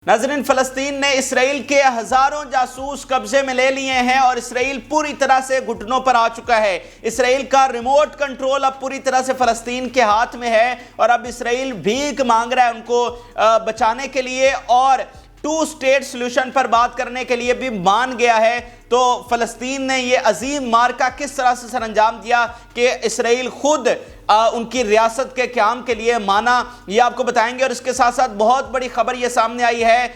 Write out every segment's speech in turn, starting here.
ناظرین، فلسطین نے اسرائیل کے ہزاروں جاسوس قبضے میں لے لیے ہیں اور اسرائیل پوری طرح سے گھٹنوں پر آ چکا ہے۔ اسرائیل کا ریموٹ کنٹرول اب پوری طرح سے فلسطین کے ہاتھ میں ہے اور اب اسرائیل بھیک مانگ رہا ہے ان کو بچانے کے لیے اور 2 اسٹیٹ سلوشن پر بات کرنے کے لیے بھی مان گیا ہے۔ تو فلسطین نے یہ عظیم معرکہ کس طرح سے سر انجام دیا کہ اسرائیل خود ان کی ریاست کے قیام کے لیے مانا، یہ آپ کو بتائیں گے۔ اور اس کے ساتھ ساتھ بہت بڑی خبر یہ سامنے آئی ہے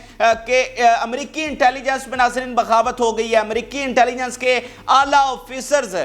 کہ امریکی انٹیلیجنس میں ناظرین بغاوت ہو گئی ہے۔ امریکی انٹیلیجنس کے اعلیٰ آفیسرز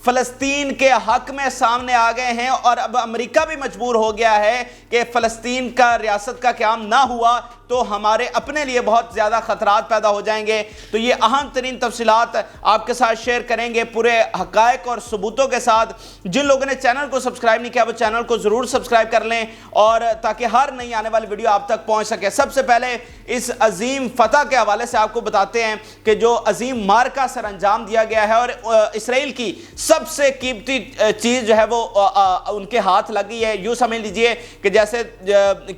فلسطین کے حق میں سامنے آ گئے ہیں اور اب امریکہ بھی مجبور ہو گیا ہے کہ فلسطین کا ریاست کا قیام نہ ہوا تو ہمارے اپنے لیے بہت زیادہ خطرات پیدا ہو جائیں گے۔ تو یہ اہم ترین تفصیلات آپ کے ساتھ شیئر کریں گے پورے حقائق اور ثبوتوں کے ساتھ۔ جن لوگوں نے چینل کو سبسکرائب نہیں کیا وہ چینل کو ضرور سبسکرائب کر لیں اور تاکہ ہر نئی آنے والی ویڈیو آپ تک پہنچ سکے۔ سب سے پہلے اس عظیم فتح کے حوالے سے آپ کو بتاتے ہیں کہ جو عظیم معرکہ سر انجام دیا گیا ہے اور اسرائیل کی سب سے قیمتی چیز جو ہے وہ ان کے ہاتھ لگی ہے۔ یوں سمجھ لیجئے کہ جیسے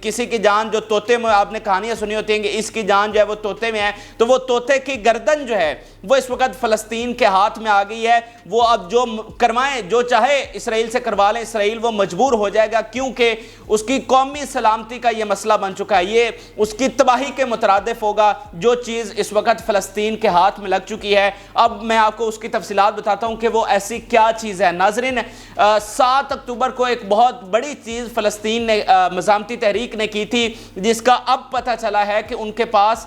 کسی کی جان جو طوطے میں آپ نے کہانیاں سنی ہوتی ہیں کہ اس کی جان جو ہے وہ طوطے میں ہے، تو وہ طوطے کی گردن جو ہے وہ اس وقت فلسطین کے ہاتھ میں آ گئی ہے۔ وہ اب جو کروائیں جو چاہے اسرائیل سے کروا لیں، اسرائیل وہ مجبور ہو جائے گا کیونکہ اس کی قومی سلامتی کا یہ مسئلہ بن چکا ہے۔ یہ اس کی تباہی کے مترادف ہوگا جو چیز اس وقت فلسطین کے ہاتھ میں لگ چکی ہے۔ اب میں آپ کو اس کی تفصیلات بتاتا ہوں کہ وہ ایسی کیا چیز ہے۔ ناظرین، 7 اکتوبر کو ایک بہت بڑی چیز فلسطین نے مزاحمتی تحریک نے کی تھی جس کا اب پتہ چلا ہے کہ ان کے پاس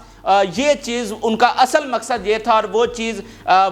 یہ چیز ان کا اصل مقصد یہ تھا اور وہ چیز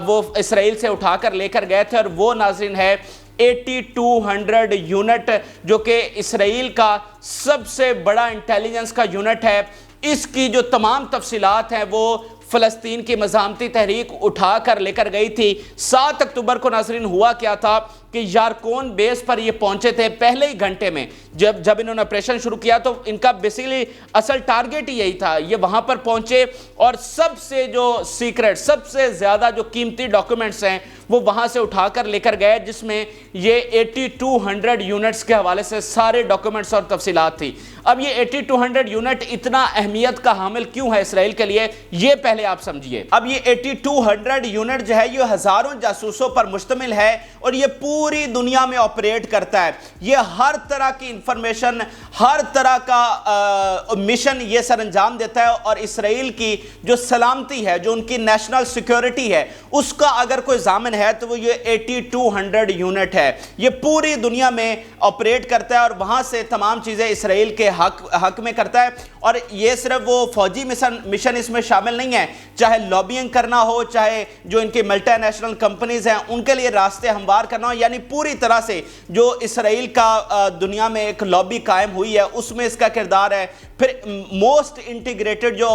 وہ اسرائیل سے اٹھا کر لے کر گئے تھے اور وہ ناظرین ہے 8200 یونٹ جو کہ اسرائیل کا سب سے بڑا انٹیلیجنس کا یونٹ ہے۔ اس کی جو تمام تفصیلات ہیں وہ فلسطین کی مزاحمتی تحریک اٹھا کر لے کر گئی تھی۔ 7 اکتوبر کو ناظرین ہوا کیا تھا کہ یارکون بیس پر یہ پہنچے تھے پہلے ہی گھنٹے میں۔ جب انہوں نے آپریشن شروع کیا تو ان کا بیسیکلی اصل ٹارگٹ ہی یہی تھا۔ یہ وہاں پر پہنچے اور سب سے جو سیکرٹ، سب سے زیادہ جو قیمتی ڈاکیومنٹس ہیں وہ وہاں سے اٹھا کر لے کر گئے، جس میں یہ 8200 یونٹس کے حوالے سے سارے ڈاکیومنٹس اور تفصیلات تھی۔ اب یہ 8200 یونٹ اتنا اہمیت کا حامل کیوں ہے اسرائیل کے لیے، یہ پہلے آپ سمجھیے۔ اب یہ 8200 یونٹ جو ہے یہ ہزاروں جاسوسوں پر مشتمل ہے اور یہ پوری دنیا میں آپریٹ کرتا ہے۔ یہ ہر طرح کی انفارمیشن، ہر طرح کا مشن یہ سر انجام دیتا ہے اور اسرائیل کی جو سلامتی ہے، جو ان کی نیشنل سیکیورٹی ہے، اس کا اگر کوئی ضامن ہے تو وہ یہ 8200 یونٹ ہے۔ یہ پوری دنیا میں آپریٹ کرتا ہے اور وہاں سے تمام چیزیں اسرائیل کے حق میں کرتا ہے۔ اور یہ صرف وہ فوجی مشن اس میں شامل نہیں ہے، چاہے لابینگ کرنا ہو، چاہے جو ان کی ملٹی نیشنل کمپنیز ہیں ان کے لیے راستے ہموار کرنا ہو، یعنی پوری طرح سے جو اسرائیل کا دنیا میں ایک لابی قائم ہوئی ہے اس میں اس کا کردار ہے۔ پھر موسٹ انٹیگریٹڈ جو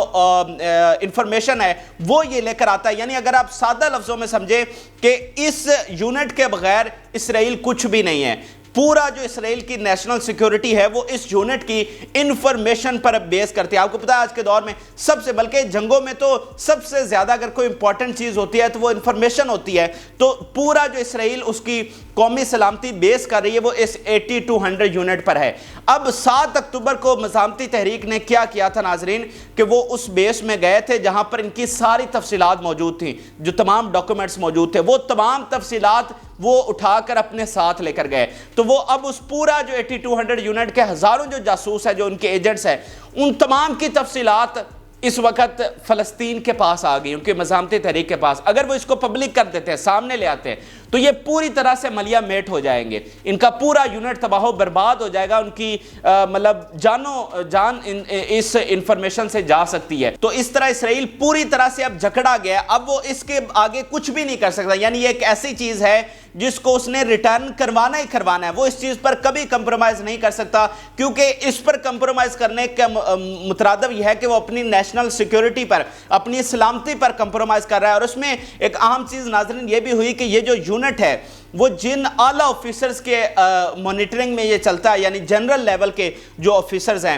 انفارمیشن ہے وہ یہ لے کر آتا ہے۔ یعنی اگر آپ سادہ لفظوں میں سمجھیں کہ اس یونٹ کے بغیر اسرائیل کچھ بھی نہیں ہے، پورا جو اسرائیل کی نیشنل سیکیورٹی ہے وہ اس یونٹ کی انفارمیشن پر بیس کرتی ہے۔ آپ کو پتا ہے آج کے دور میں سب سے، بلکہ جنگوں میں تو سب سے زیادہ اگر کوئی امپورٹنٹ چیز ہوتی ہے تو وہ انفارمیشن ہوتی ہے۔ تو پورا جو اسرائیل اس کی قومی سلامتی بیس کر رہی ہے وہ اس 8200 یونٹ پر ہے۔ اب 7 اکتوبر کو مزاحمتی تحریک نے کیا کیا تھا ناظرین کہ وہ اس بیس میں گئے تھے جہاں پر ان کی ساری تفصیلات موجود تھیں، جو تمام ڈاکیومنٹس موجود تھے، وہ تمام تفصیلات وہ اٹھا کر اپنے ساتھ لے کر گئے۔ تو وہ اب اس پورا جو 8200 یونٹ کے ہزاروں جو جاسوس ہیں، جو ان کے ایجنٹس ہیں، ان تمام کی تفصیلات اس وقت فلسطین کے پاس آ گئی، ان کے مزاحمتی تحریک کے پاس۔ اگر وہ اس کو پبلک کر دیتے ہیں، سامنے لے آتے ہیں، تو یہ پوری طرح سے ملیا میٹ ہو جائیں گے۔ ان کا پورا یونٹ تباہ و برباد ہو جائے گا، ان کی مطلب جان اس انفارمیشن سے جا سکتی ہے۔ تو اس طرح اسرائیل پوری طرح سے اب جکڑا گیا، اب وہ اس کے آگے کچھ بھی نہیں کر سکتا۔ یعنی یہ ایک ایسی چیز ہے جس کو اس نے ریٹرن کروانا ہی کروانا ہے، وہ اس چیز پر کبھی کمپرومائز نہیں کر سکتا کیونکہ اس پر کمپرومائز کرنے کا مترادف یہ ہے کہ وہ اپنی نیشنل سیکیورٹی پر، اپنی سلامتی پر کمپرومائز کر رہا ہے۔ اور اس میں ایک اہم چیز ناظرین یہ بھی ہوئی کہ یہ جو یونٹ ہے وہ جن اعلیٰ آفیسرز کے مانیٹرنگ میں یہ چلتا ہے، یعنی جنرل لیول کے جو آفیسرز ہیں،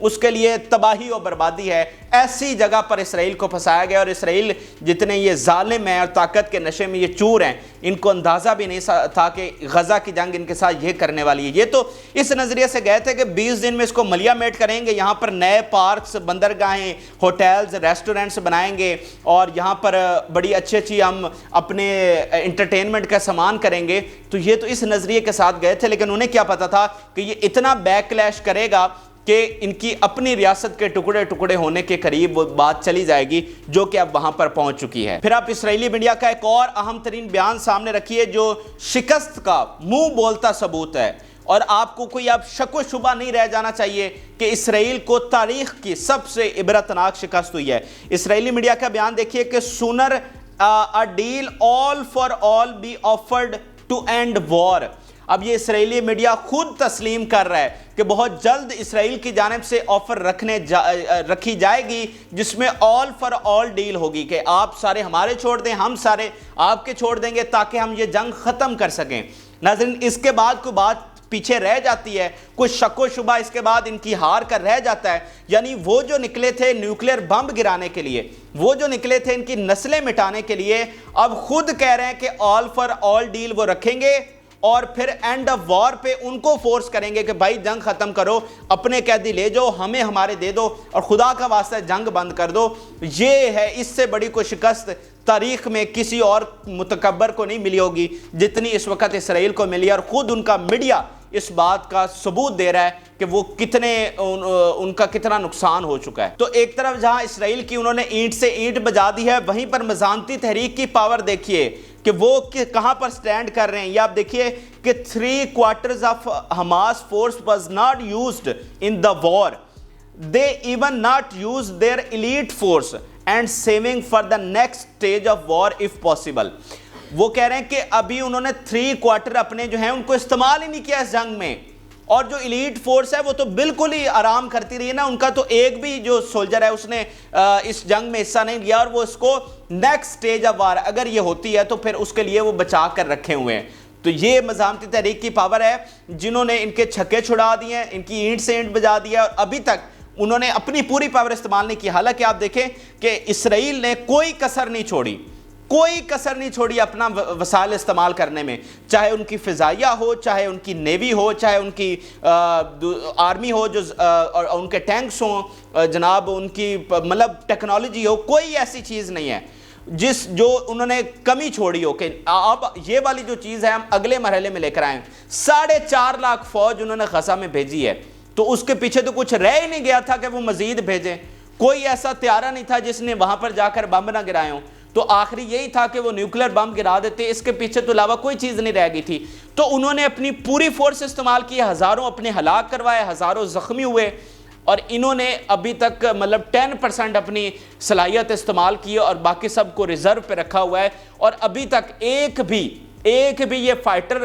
اس کے لیے تباہی و بربادی ہے۔ ایسی جگہ پر اسرائیل کو پھنسایا گیا، اور اسرائیل جتنے یہ ظالم ہیں اور طاقت کے نشے میں یہ چور ہیں، ان کو اندازہ بھی نہیں تھا کہ غزہ کی جنگ ان کے ساتھ یہ کرنے والی ہے۔ یہ تو اس نظریے سے گئے تھے کہ 20 دن میں اس کو ملیا میٹ کریں گے، یہاں پر نئے پارکس، بندرگاہیں، ہوٹلز، ریسٹورنٹس بنائیں گے، اور یہاں پر بڑی اچھی ہم اپنے انٹرٹینمنٹ کا سامان کریں گے۔ تو یہ تو اس نظریے کے ساتھ گئے تھے، لیکن انہیں کیا پتا تھا کہ یہ اتنا بیک لیش کرے گا کہ ان کی اپنی ریاست کے ٹکڑے ٹکڑے ہونے کے قریب وہ بات چلی جائے گی، جو کہ اب وہاں پر پہنچ چکی ہے۔ پھر آپ اسرائیلی میڈیا کا ایک اور اہم ترین بیان سامنے رکھیے جو شکست کا منہ بولتا ثبوت ہے، اور آپ کو کوئی اب شک و شبہ نہیں رہ جانا چاہیے کہ اسرائیل کو تاریخ کی سب سے عبرتناک شکست ہوئی ہے۔ اسرائیلی میڈیا کا بیان دیکھیے کہ sooner a deal all for all be offered to end war۔ اب یہ اسرائیلی میڈیا خود تسلیم کر رہا ہے کہ بہت جلد اسرائیل کی جانب سے آفر رکھی جائے گی، جس میں all for all ڈیل ہوگی کہ آپ سارے ہمارے چھوڑ دیں، ہم سارے آپ کے چھوڑ دیں گے تاکہ ہم یہ جنگ ختم کر سکیں۔ ناظرین، اس کے بعد کوئی بات پیچھے رہ جاتی ہے، کوئی شک و شبہ اس کے بعد ان کی ہار کر رہ جاتا ہے، یعنی وہ جو نکلے تھے نیوکلیر بم گرانے کے لیے، وہ جو نکلے تھے ان کی نسلیں مٹانے کے لیے، اب خود کہہ رہے ہیں کہ آل فار آل ڈیل وہ رکھیں گے، اور پھر اینڈ آف وار پہ ان کو فورس کریں گے کہ بھائی جنگ ختم کرو، اپنے قیدی لے جاؤ، ہمیں ہمارے دے دو، اور خدا کا واسطہ جنگ بند کر دو۔ یہ ہے، اس سے بڑی کوئی شکست تاریخ میں کسی اور متکبر کو نہیں ملی ہوگی جتنی اس وقت اسرائیل کو ملی، اور خود ان کا میڈیا اس بات کا ثبوت دے رہا ہے کہ وہ کتنے ان کا کتنا نقصان ہو چکا ہے۔ تو ایک طرف جہاں اسرائیل کی انہوں نے اینٹ سے اینٹ بجا دی ہے، وہیں پر مزاحمتی تحریک کی پاور دیکھیے کہ وہ کہاں پر سٹینڈ کر رہے ہیں۔ یہ آپ دیکھیے کہ 3/4 of Hamas force was not used in the war. They even not use their elite force and saving for the next stage of war if possible. وہ کہہ رہے ہیں کہ ابھی انہوں نے 3/4 اپنے جو ہیں ان کو استعمال ہی نہیں کیا اس جنگ میں، اور جو ایلیٹ فورس ہے وہ تو بالکل ہی آرام کرتی رہی نا، ان کا تو ایک بھی جو سولجر ہے اس نے اس جنگ میں حصہ نہیں لیا، اور وہ اس کو نیکسٹ سٹیج آف وار اگر یہ ہوتی ہے تو پھر اس کے لیے وہ بچا کر رکھے ہوئے ہیں۔ تو یہ مزاحمتی تحریک کی پاور ہے جنہوں نے ان کے چھکے چھڑا دیے ہیں، ان کی اینٹ سے اینٹ بجا دیا، اور ابھی تک انہوں نے اپنی پوری پاور استعمال نہیں کی۔ حالانکہ آپ دیکھیں کہ اسرائیل نے کوئی کسر نہیں چھوڑی، کوئی کسر نہیں چھوڑی اپنا وسائل استعمال کرنے میں، چاہے ان کی فضائیہ ہو، چاہے ان کی نیوی ہو، چاہے ان کی آرمی ہو، جو ان کے ٹینکس ہوں، جناب ان کی مطلب ٹیکنالوجی ہو، کوئی ایسی چیز نہیں ہے جو انہوں نے کمی چھوڑی ہو کہ اب یہ والی جو چیز ہے ہم اگلے مرحلے میں لے کر آئیں۔ 4.5 لاکھ فوج انہوں نے غزہ میں بھیجی ہے، تو اس کے پیچھے تو کچھ رہ ہی نہیں گیا تھا کہ وہ مزید بھیجیں، کوئی ایسا طیارہ نہیں تھا جس نے وہاں پر جا کر بم نہ گرائے ہوں، تو آخری یہی تھا کہ وہ نیوکلیر بم گرا دیتے، اس کے پیچھے تو علاوہ کوئی چیز نہیں رہ گئی تھی۔ تو انہوں نے اپنی پوری فورس استعمال کی، ہزاروں اپنے ہلاک کروائے، ہزاروں زخمی ہوئے، اور انہوں نے ابھی تک مطلب 10% اپنی صلاحیت استعمال کی، اور باقی سب کو ریزرو پہ رکھا ہوا ہے، اور ابھی تک ایک بھی یہ فائٹر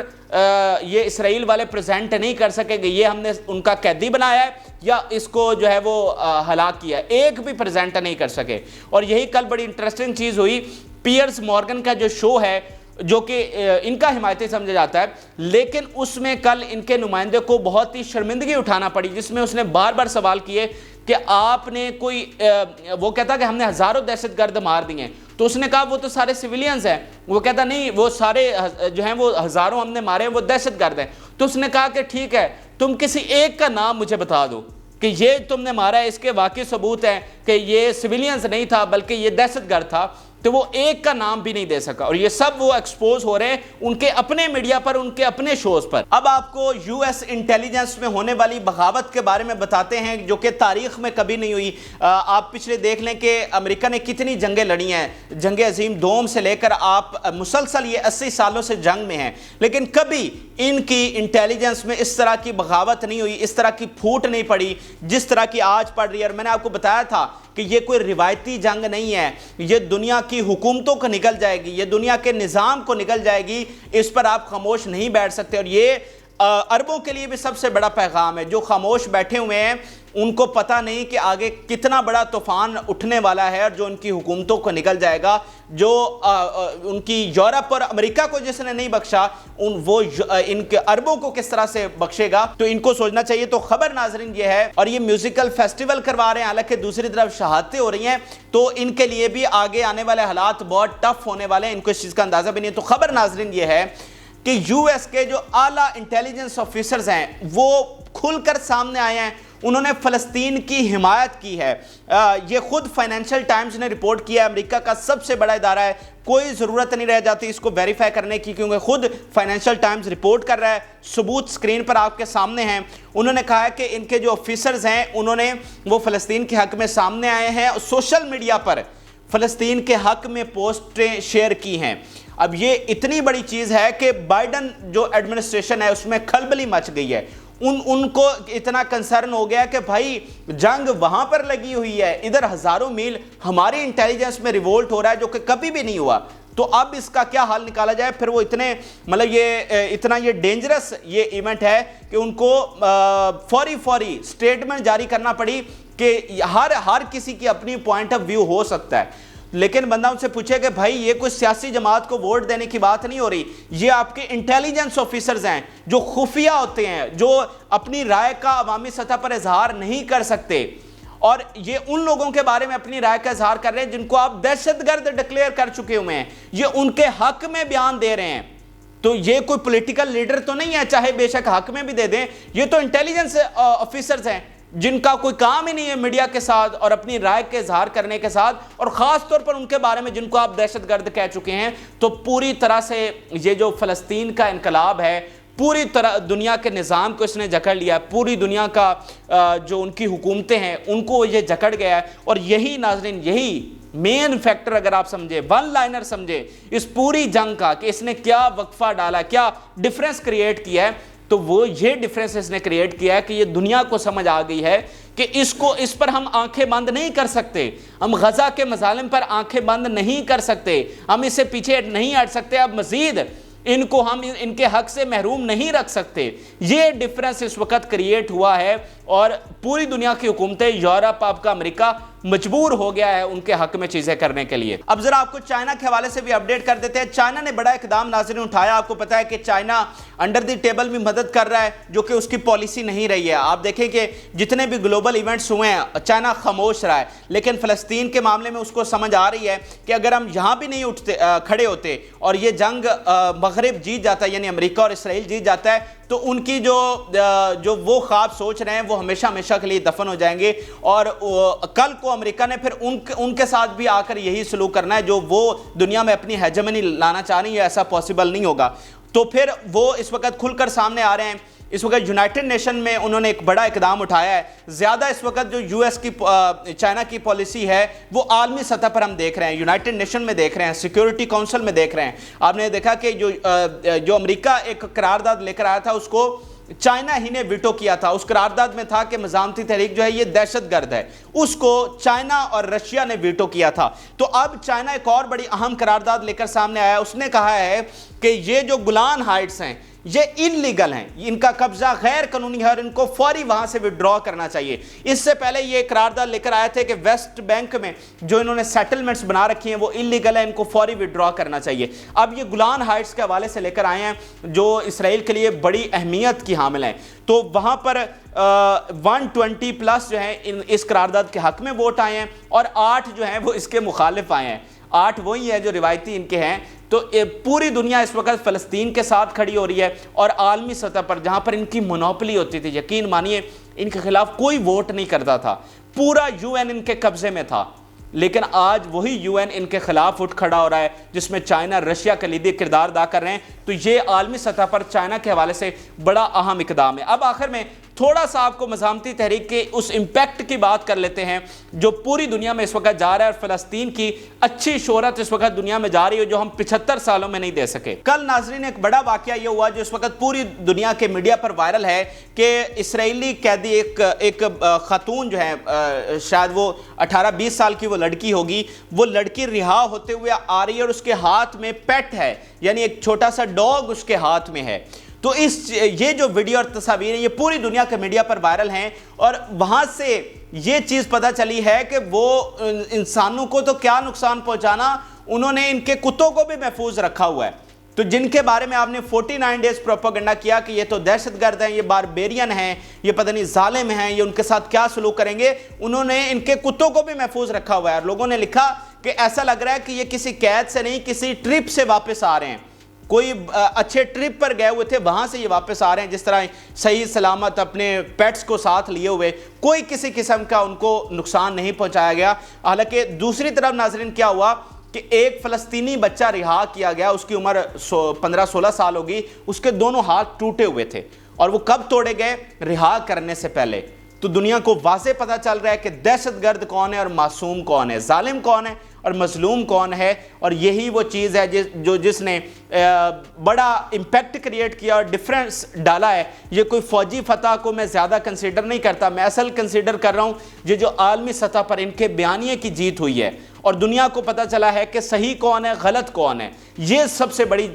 یہ اسرائیل والے پریزنٹ نہیں کر سکے کہ یہ ہم نے ان کا قیدی بنایا ہے یا اس کو جو ہے وہ ہلاک کیا ہے، ایک بھی پریزنٹ نہیں کر سکے۔ اور یہی کل بڑی انٹرسٹنگ چیز ہوئی، پیئرس مورگن کا جو شو ہے جو کہ ان کا حمایتی سمجھا جاتا ہے، لیکن اس میں کل ان کے نمائندے کو بہت ہی شرمندگی اٹھانا پڑی، جس میں اس نے بار بار سوال کیے کہ آپ نے کوئی وہ کہتا کہ ہم نے ہزاروں دہشت گرد مار دیے ہیں، تو اس نے کہا وہ تو سارے سویلینز ہیں، وہ کہتا نہیں وہ سارے جو ہیں وہ ہزاروں ہم نے مارے ہیں وہ دہشت گرد ہیں۔ تو اس نے کہا کہ ٹھیک ہے تم کسی ایک کا نام مجھے بتا دو کہ یہ تم نے مارا ہے، اس کے واقعی ثبوت ہے کہ یہ سویلینز نہیں تھا بلکہ یہ دہشت گرد تھا، تو وہ ایک کا نام بھی نہیں دے سکا، اور یہ سب وہ ایکسپوز ہو رہے ہیں ان کے اپنے میڈیا پر، ان کے اپنے شوز پر۔ اب آپ کو یو ایس انٹیلیجنس میں ہونے والی بغاوت کے بارے میں بتاتے ہیں جو کہ تاریخ میں کبھی نہیں ہوئی۔ آپ پچھلے دیکھ لیں کہ امریکہ نے کتنی جنگیں لڑی ہیں، جنگ عظیم دوم سے لے کر آپ مسلسل یہ 80 سالوں سے جنگ میں ہیں، لیکن کبھی ان کی انٹیلیجنس میں اس طرح کی بغاوت نہیں ہوئی، اس طرح کی پھوٹ نہیں پڑی جس طرح کی آج پڑ رہی ہے۔ اور میں نے آپ کو بتایا تھا کہ یہ کوئی روایتی جنگ نہیں ہے، یہ دنیا کی حکومتوں کو نکل جائے گی، یہ دنیا کے نظام کو نکل جائے گی، اس پر آپ خاموش نہیں بیٹھ سکتے۔ اور یہ عربوں کے لیے بھی سب سے بڑا پیغام ہے جو خاموش بیٹھے ہوئے ہیں ان کو پتہ نہیں کہ آگے کتنا بڑا طوفان اٹھنے والا ہے اور جو ان کی حکومتوں کو نکل جائے گا، جو ان کی یورپ اور امریکہ کو جس نے نہیں بخشا وہ ان کے عربوں کو کس طرح سے بخشے گا، تو ان کو سوچنا چاہیے۔ تو خبر ناظرین یہ ہے، اور یہ میوزیکل فیسٹیول کروا رہے ہیں، حالانکہ دوسری طرف شہادتیں ہو رہی ہیں، تو ان کے لیے بھی آگے آنے والے حالات بہت ٹف ہونے والے ہیں، ان کو اس چیز کا اندازہ بھی نہیں ہے۔ تو خبر ناظرین یہ ہے کہ یو ایس کے جو اعلیٰ انٹیلیجنس آفیسرز ہیں وہ کھل کر سامنے آئے ہیں، انہوں نے فلسطین کی حمایت کی ہے۔ یہ خود فائنینشل ٹائمز نے رپورٹ کیا ہے، امریکہ کا سب سے بڑا ادارہ ہے، کوئی ضرورت نہیں رہ جاتی اس کو ویریفائی کرنے کی، کیونکہ خود فائنینشل ٹائمز رپورٹ کر رہا ہے، ثبوت سکرین پر آپ کے سامنے ہیں۔ انہوں نے کہا ہے کہ ان کے جو آفیسرز ہیں انہوں نے وہ فلسطین کے حق میں سامنے آئے ہیں اور سوشل میڈیا پر فلسطین کے حق میں پوسٹیں شیئر کی ہیں۔ اب یہ اتنی بڑی چیز ہے کہ بائیڈن جو ایڈمنسٹریشن ہے اس میں کھلبلی مچ گئی ہے، ان کو اتنا کنسرن ہو گیا کہ بھائی جنگ وہاں پر لگی ہوئی ہے، ادھر ہزاروں میل ہماری انٹیلیجنس میں ریوولٹ ہو رہا ہے جو کہ کبھی بھی نہیں ہوا، تو اب اس کا کیا حل نکالا جائے۔ پھر وہ اتنا یہ ڈینجرس یہ ایونٹ ہے کہ ان کو فوری سٹیٹمنٹ جاری کرنا پڑی کہ ہر کسی کی اپنی پوائنٹ آف ویو ہو سکتا ہے، لیکن بندہ ان سے پوچھے کہ بھائی یہ کوئی سیاسی جماعت کو ووٹ دینے کی بات نہیں ہو رہی، یہ آپ کے انٹیلیجنس آفیسرز ہیں جو خفیہ ہوتے ہیں، جو اپنی رائے کا عوامی سطح پر اظہار نہیں کر سکتے، اور یہ ان لوگوں کے بارے میں اپنی رائے کا اظہار کر رہے ہیں جن کو آپ دہشت گرد ڈکلیئر کر چکے ہوئے ہیں، یہ ان کے حق میں بیان دے رہے ہیں۔ تو یہ کوئی پولیٹیکل لیڈر تو نہیں ہے، چاہے بے شک حق میں بھی دے دیں، یہ تو انٹیلیجنس آفیسرز ہیں جن کا کوئی کام ہی نہیں ہے میڈیا کے ساتھ اور اپنی رائے کے اظہار کرنے کے ساتھ، اور خاص طور پر ان کے بارے میں جن کو آپ دہشت گرد کہہ چکے ہیں۔ تو پوری طرح سے یہ جو فلسطین کا انقلاب ہے، پوری طرح دنیا کے نظام کو اس نے جکڑ لیا ہے، پوری دنیا کا جو ان کی حکومتیں ہیں ان کو یہ جکڑ گیا ہے، اور یہی ناظرین یہی مین فیکٹر اگر آپ سمجھے، ون لائنر سمجھے اس پوری جنگ کا کہ اس نے کیا وقفہ ڈالا، کیا ڈیفرنس کریٹ کیا ہے، تو وہ یہ ڈیفرنس اس نے کریٹ کیا ہے کہ یہ دنیا کو سمجھ آ گئی ہے کہ اس پر ہم آنکھیں بند نہیں کر سکتے، ہم غزہ کے مظالم پر آنکھیں بند نہیں کر سکتے، ہم اس سے پیچھے نہیں ہٹ سکتے، اب مزید ان کو ہم ان کے حق سے محروم نہیں رکھ سکتے۔ یہ ڈیفرنس اس وقت کریٹ ہوا ہے اور پوری دنیا کی حکومتیں، یورپ، آپ کا امریکہ مجبور ہو گیا ہے ان کے حق میں چیزیں کرنے کے لیے۔ اب ذرا آپ کو چائنا کے حوالے سے بھی اپڈیٹ کر دیتے ہیں۔ چائنا نے بڑا اقدام ناظرین اٹھایا، آپ کو پتا ہے کہ چائنا انڈر دی ٹیبل بھی مدد کر رہا ہے جو کہ اس کی پالیسی نہیں رہی ہے۔ آپ دیکھیں کہ جتنے بھی گلوبل ایونٹس ہوئے ہیں چائنا خاموش رہا ہے، لیکن فلسطین کے معاملے میں اس کو سمجھ آ رہی ہے کہ اگر ہم یہاں بھی نہیں کھڑے ہوتے اور یہ جنگ مغرب جیت جاتا ہے، یعنی امریکہ اور اسرائیل جیت جاتا ہے، تو ان کی جو وہ خواب سوچ رہے ہیں وہ ہمیشہ ہمیشہ کے لیے دفن ہو جائیں گے، اور کل کو امریکہ نے پھر ان کے ساتھ بھی آ کر یہی سلوک کرنا ہے جو وہ دنیا میں اپنی ہیجمنی لانا چاہ رہی ہے، ایسا پاسبل نہیں ہوگا۔ تو پھر وہ اس وقت کھل کر سامنے آ رہے ہیں۔ اس وقت یونائٹڈ نیشن میں انہوں نے ایک بڑا اقدام اٹھایا ہے۔ زیادہ اس وقت جو یو ایس کی چائنا کی پالیسی ہے وہ عالمی سطح پر ہم دیکھ رہے ہیں، یونائٹڈ نیشن میں دیکھ رہے ہیں، سیکیورٹی کونسل میں دیکھ رہے ہیں۔ آپ نے دیکھا کہ جو امریکہ ایک قرارداد لے کر آیا تھا اس کو چائنا ہی نے ویٹو کیا تھا۔ اس قرارداد میں تھا کہ مزاحمتی تحریک جو ہے یہ دہشت گرد ہے، اس کو چائنا اور رشیا نے ویٹو کیا تھا۔ تو اب چائنا ایک اور بڑی اہم قرارداد لے کر سامنے آیا، اس نے کہا ہے کہ یہ جو گولان ہائٹس ہیں یہ انلیگل ہیں، ان کا قبضہ غیر قانونی ہے اور ان کو فوری وہاں سے وڈرا کرنا چاہیے۔ اس سے پہلے یہ قرارداد لے کر آئے تھے کہ ویسٹ بینک میں جو انہوں نے سیٹلمنٹس بنا رکھی ہیں وہ انلیگل ہیں، ان کو فوری وڈرا کرنا چاہیے۔ اب یہ گولان ہائٹس کے حوالے سے لے کر آئے ہیں جو اسرائیل کے لیے بڑی اہمیت کی حامل ہیں۔ تو وہاں پر 120+ جو ہیں اس قرارداد کے حق میں ووٹ آئے ہیں، اور 8 جو ہیں وہ اس کے مخالف آئے ہیں۔ 8 وہی ہے جو روایتی ان کے ہیں۔ تو پوری دنیا اس وقت فلسطین کے ساتھ کھڑی ہو رہی ہے، اور عالمی سطح پر جہاں پر ان کی مونوپلی ہوتی تھی، یقین مانیے ان کے خلاف کوئی ووٹ نہیں کرتا تھا، پورا یو این ان کے قبضے میں تھا، لیکن آج وہی یو این ان کے خلاف اٹھ کھڑا ہو رہا ہے جس میں چائنا رشیا کلیدی کردار ادا کر رہے ہیں۔ تو یہ عالمی سطح پر چائنا کے حوالے سے بڑا اہم اقدام ہے۔ اب آخر میں تھوڑا سا آپ کو مزاحمتی تحریک کے اس امپیکٹ کی بات کر لیتے ہیں جو پوری دنیا میں اس وقت جا رہا ہے، اور فلسطین کی اچھی شہرت اس وقت دنیا میں جا رہی ہے جو ہم 75 سالوں میں نہیں دے سکے۔ کل ناظرین ایک بڑا واقعہ یہ ہوا جو اس وقت پوری دنیا کے میڈیا پر وائرل ہے کہ اسرائیلی قیدی ایک خاتون جو ہے، شاید وہ 18-20 سال کی وہ لڑکی ہوگی، وہ لڑکی رہا ہوتے ہوئے آ رہی ہے اور اس کے ہاتھ میں پیٹ ہے، یعنی ایک چھوٹا سا ڈاگ اس کے ہاتھ میں ہے۔ تو یہ جو ویڈیو اور تصاویر ہیں یہ پوری دنیا کے میڈیا پر وائرل ہیں، اور وہاں سے یہ چیز پتہ چلی ہے کہ وہ انسانوں کو تو کیا نقصان پہنچانا، انہوں نے ان کے کتوں کو بھی محفوظ رکھا ہوا ہے۔ تو جن کے بارے میں آپ نے 49 ڈیز پروپیگنڈا کیا کہ یہ تو دہشت گرد ہیں، یہ باربیرین ہیں، یہ پتہ نہیں ظالم ہیں، یہ ان کے ساتھ کیا سلوک کریں گے، انہوں نے ان کے کتوں کو بھی محفوظ رکھا ہوا ہے۔ اور لوگوں نے لکھا کہ ایسا لگ رہا ہے کہ یہ کسی قید سے نہیں، کسی ٹرپ سے واپس آ رہے ہیں، کوئی اچھے ٹرپ پر گئے ہوئے تھے، وہاں سے یہ واپس آ رہے ہیں، جس طرح صحیح سلامت اپنے پیٹس کو ساتھ لیے ہوئے، کوئی کسی قسم کا ان کو نقصان نہیں پہنچایا گیا۔ حالانکہ دوسری طرف ناظرین کیا ہوا کہ ایک فلسطینی بچہ رہا کیا گیا، اس کی عمر 15-16 سال ہوگی، اس کے دونوں ہاتھ ٹوٹے ہوئے تھے، اور وہ کب توڑے گئے؟ رہا کرنے سے پہلے۔ تو دنیا کو واضح پتہ چل رہا ہے کہ دہشت گرد کون ہے اور معصوم کون ہے، ظالم کون ہے اور مظلوم کون ہے، اور یہی وہ چیز ہے جس نے بڑا امپیکٹ کریٹ کیا اور ڈیفرنس ڈالا ہے۔ یہ کوئی فوجی فتح کو میں زیادہ کنسیڈر نہیں کرتا، میں اصل کنسیڈر کر رہا ہوں یہ جو عالمی سطح پر ان کے بیانیے کی جیت ہوئی ہے، اور دنیا کو پتہ چلا ہے کہ صحیح کون ہے، غلط کون ہے، یہ سب سے بڑی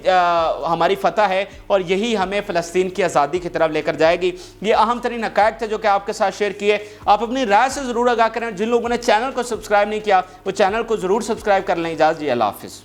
ہماری فتح ہے، اور یہی ہمیں فلسطین کی آزادی کی طرف لے کر جائے گی۔ یہ اہم ترین حقائق تھے جو کہ آپ کے ساتھ شیئر کیے۔ آپ اپنی رائے سے ضرور آگاہ کریں، جن لوگوں نے چینل کو سبسکرائب نہیں کیا وہ چینل کو ضرور سبسکرائب کر لیں۔ اجازت دیجیے، اللہ حافظ۔